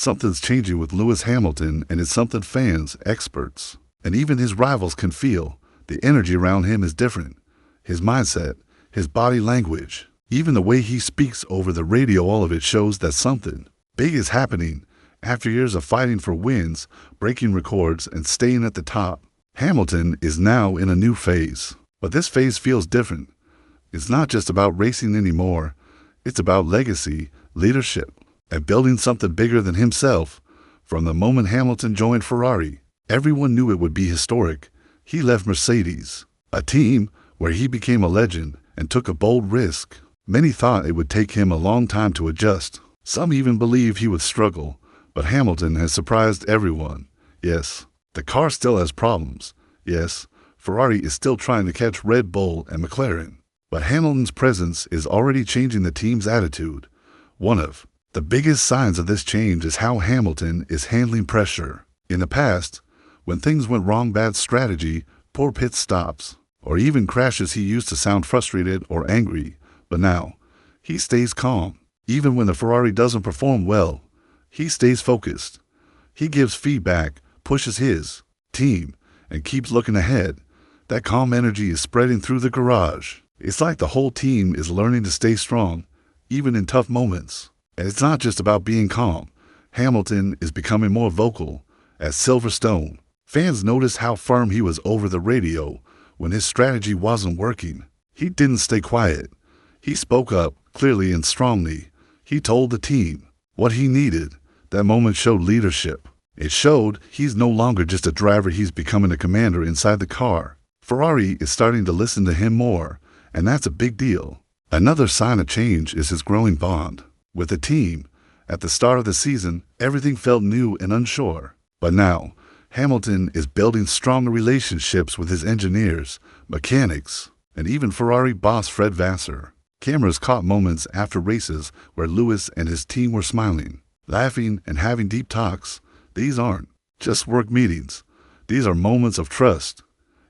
Something's changing with Lewis Hamilton, and it's something fans, experts, and even his rivals can feel. The energy around him is different. His mindset, his body language, even the way he speaks over the radio, all of it shows that something big is happening. After years of fighting for wins, breaking records, and staying at the top, Hamilton is now in a new phase. But this phase feels different. It's not just about racing anymore. It's about legacy, leadership, and building something bigger than himself. From the moment Hamilton joined Ferrari, everyone knew it would be historic. He left Mercedes, a team where he became a legend, and took a bold risk. Many thought it would take him a long time to adjust. Some even believed he would struggle. But Hamilton has surprised everyone. Yes, the car still has problems. Yes, Ferrari is still trying to catch Red Bull and McLaren. But Hamilton's presence is already changing the team's attitude. One of the biggest signs of this change is how Hamilton is handling pressure. In the past, when things went wrong, bad strategy, poor pit stops, or even crashes, he used to sound frustrated or angry. But now, he stays calm. Even when the Ferrari doesn't perform well, he stays focused. He gives feedback, pushes his team, and keeps looking ahead. That calm energy is spreading through the garage. It's like the whole team is learning to stay strong, even in tough moments. And it's not just about being calm. Hamilton is becoming more vocal. At Silverstone, fans noticed how firm he was over the radio when his strategy wasn't working. He didn't stay quiet. He spoke up clearly and strongly. He told the team what he needed. That moment showed leadership. It showed he's no longer just a driver, he's becoming a commander inside the car. Ferrari is starting to listen to him more, and that's a big deal. Another sign of change is his growing bond with the team. At the start of the season, everything felt new and unsure. But now, Hamilton is building stronger relationships with his engineers, mechanics, and even Ferrari boss Fred Vassar. Cameras caught moments after races where Lewis and his team were smiling, laughing, and having deep talks. These aren't just work meetings. These are moments of trust.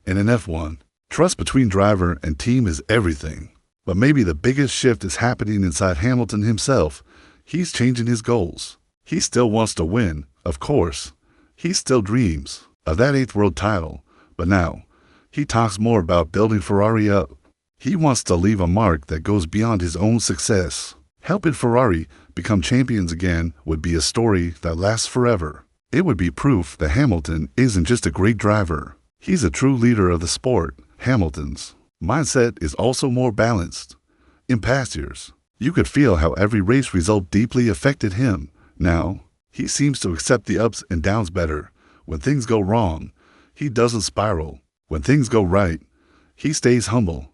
And in F1, trust between driver and team is everything. But maybe the biggest shift is happening inside Hamilton himself. He's changing his goals. He still wants to win, of course. He still dreams of that 8th world title. But now, he talks more about building Ferrari up. He wants to leave a mark that goes beyond his own success. Helping Ferrari become champions again would be a story that lasts forever. It would be proof that Hamilton isn't just a great driver. He's a true leader of the sport. Hamilton's mindset is also more balanced. In past years, you could feel how every race result deeply affected him. Now, he seems to accept the ups and downs better. When things go wrong, he doesn't spiral. When things go right, he stays humble.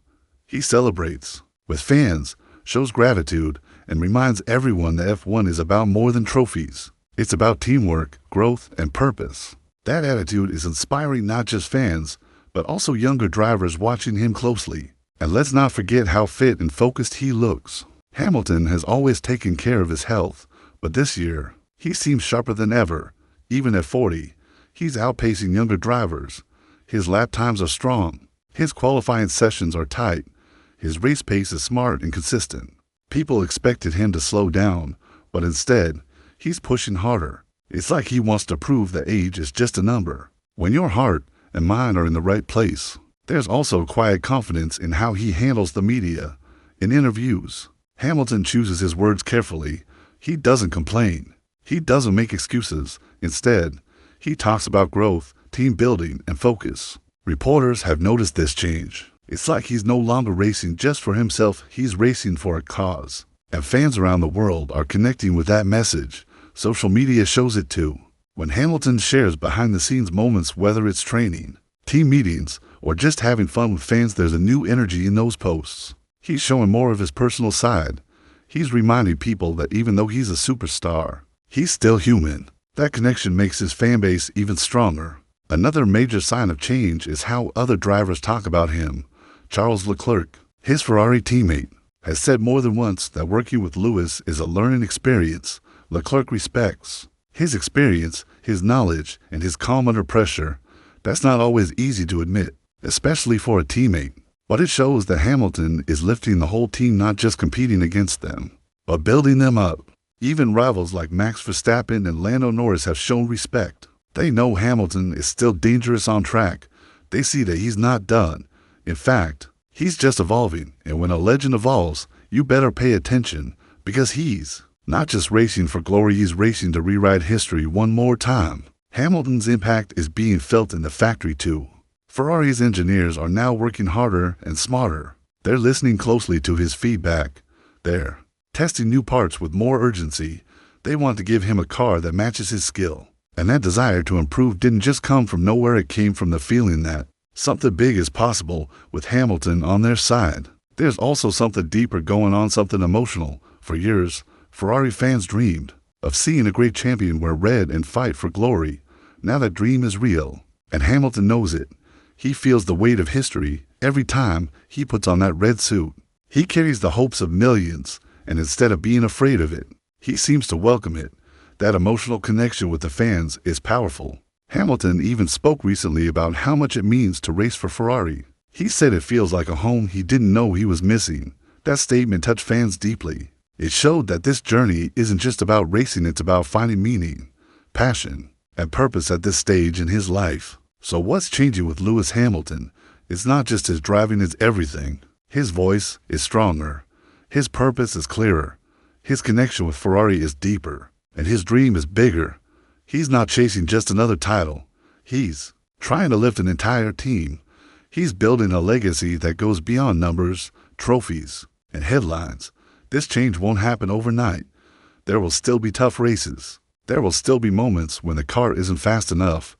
He celebrates with fans, shows gratitude, and reminds everyone that F1 is about more than trophies. It's about teamwork, growth, and purpose. That attitude is inspiring not just fans, but also younger drivers watching him closely. And let's not forget how fit and focused he looks. Hamilton has always taken care of his health, but this year, he seems sharper than ever. Even at 40, he's outpacing younger drivers. His lap times are strong. His qualifying sessions are tight. His race pace is smart and consistent. People expected him to slow down, but instead, he's pushing harder. It's like he wants to prove that age is just a number. When your heart and mind are in the right place, there's also quiet confidence in how he handles the media. In interviews, Hamilton chooses his words carefully. He doesn't complain. He doesn't make excuses. Instead, he talks about growth, team building, and focus. Reporters have noticed this change. It's like he's no longer racing just for himself, he's racing for a cause. And fans around the world are connecting with that message. Social media shows it too. When Hamilton shares behind-the-scenes moments, whether it's training, team meetings, or just having fun with fans, there's a new energy in those posts. He's showing more of his personal side. He's reminding people that even though he's a superstar, he's still human. That connection makes his fan base even stronger. Another major sign of change is how other drivers talk about him. Charles Leclerc, his Ferrari teammate, has said more than once that working with Lewis is a learning experience. Leclerc respects his experience, his knowledge, and his calm under pressure. That's not always easy to admit, especially for a teammate. But it shows that Hamilton is lifting the whole team, not just competing against them, but building them up. Even rivals like Max Verstappen and Lando Norris have shown respect. They know Hamilton is still dangerous on track. They see that he's not done. In fact, he's just evolving, and when a legend evolves, you better pay attention, because he's not just racing for glory, he's racing to rewrite history one more time. Hamilton's impact is being felt in the factory too. Ferrari's engineers are now working harder and smarter. They're listening closely to his feedback. They're testing new parts with more urgency. They want to give him a car that matches his skill. And that desire to improve didn't just come from nowhere, it came from the feeling that something big is possible with Hamilton on their side. There's also something deeper going on, something emotional. For years, Ferrari fans dreamed of seeing a great champion wear red and fight for glory. Now that dream is real, and Hamilton knows it. He feels the weight of history every time he puts on that red suit. He carries the hopes of millions, and instead of being afraid of it, he seems to welcome it. That emotional connection with the fans is powerful. Hamilton even spoke recently about how much it means to race for Ferrari. He said it feels like a home he didn't know he was missing. That statement touched fans deeply. It showed that this journey isn't just about racing, it's about finding meaning, passion, and purpose at this stage in his life. So what's changing with Lewis Hamilton? It's not just his driving, it's everything. His voice is stronger. His purpose is clearer. His connection with Ferrari is deeper. And his dream is bigger. He's not chasing just another title. He's trying to lift an entire team. He's building a legacy that goes beyond numbers, trophies, and headlines. This change won't happen overnight. There will still be tough races. There will still be moments when the car isn't fast enough.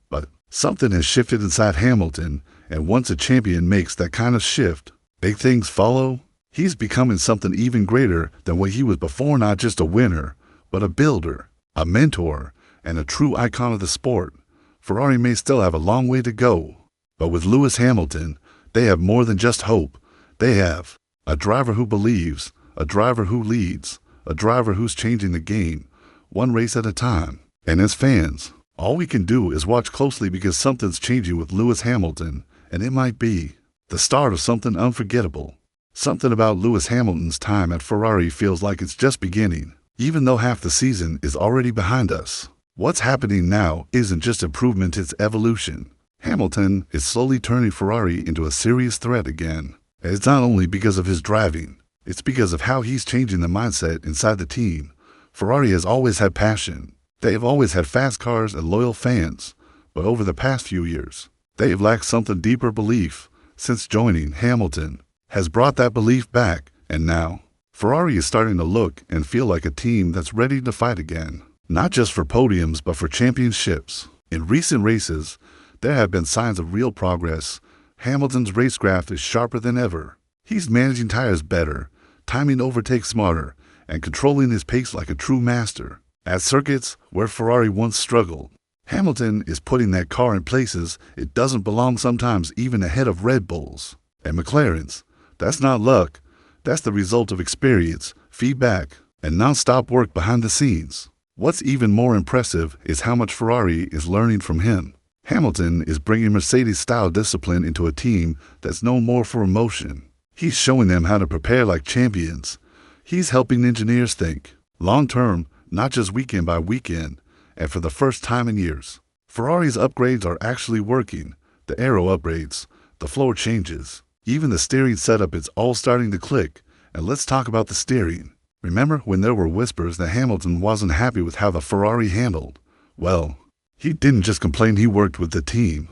But something has shifted inside Hamilton, and once a champion makes that kind of shift, big things follow. He's becoming something even greater than what he was before, not just a winner, but a builder, a mentor, and a true icon of the sport. Ferrari may still have a long way to go, but with Lewis Hamilton, they have more than just hope. They have a driver who believes, a driver who leads, a driver who's changing the game, one race at a time. And as fans, all we can do is watch closely, because something's changing with Lewis Hamilton, and it might be the start of something unforgettable. Something about Lewis Hamilton's time at Ferrari feels like it's just beginning, even though half the season is already behind us. What's happening now isn't just improvement, it's evolution. Hamilton is slowly turning Ferrari into a serious threat again. And it's not only because of his driving, it's because of how he's changing the mindset inside the team. Ferrari has always had passion. They've always had fast cars and loyal fans. But over the past few years, they've lacked something deeper: belief. Since joining, Hamilton has brought that belief back, and now Ferrari is starting to look and feel like a team that's ready to fight again, not just for podiums but for championships. In recent races, there have been signs of real progress. Hamilton's racecraft is sharper than ever. He's managing tires better, timing overtakes smarter, and controlling his pace like a true master. At circuits where Ferrari once struggled, Hamilton is putting that car in places it doesn't belong, sometimes even ahead of Red Bulls and McLarens. That's not luck. That's the result of experience, feedback, and non-stop work behind the scenes. What's even more impressive is how much Ferrari is learning from him. Hamilton is bringing Mercedes-style discipline into a team that's known more for emotion. He's showing them how to prepare like champions. He's helping engineers think long-term, not just weekend by weekend. And for the first time in years, Ferrari's upgrades are actually working. The aero upgrades, the floor changes, even the steering setup, it's all starting to click. And let's talk about the steering. Remember when there were whispers that Hamilton wasn't happy with how the Ferrari handled? Well, he didn't just complain, he worked with the team.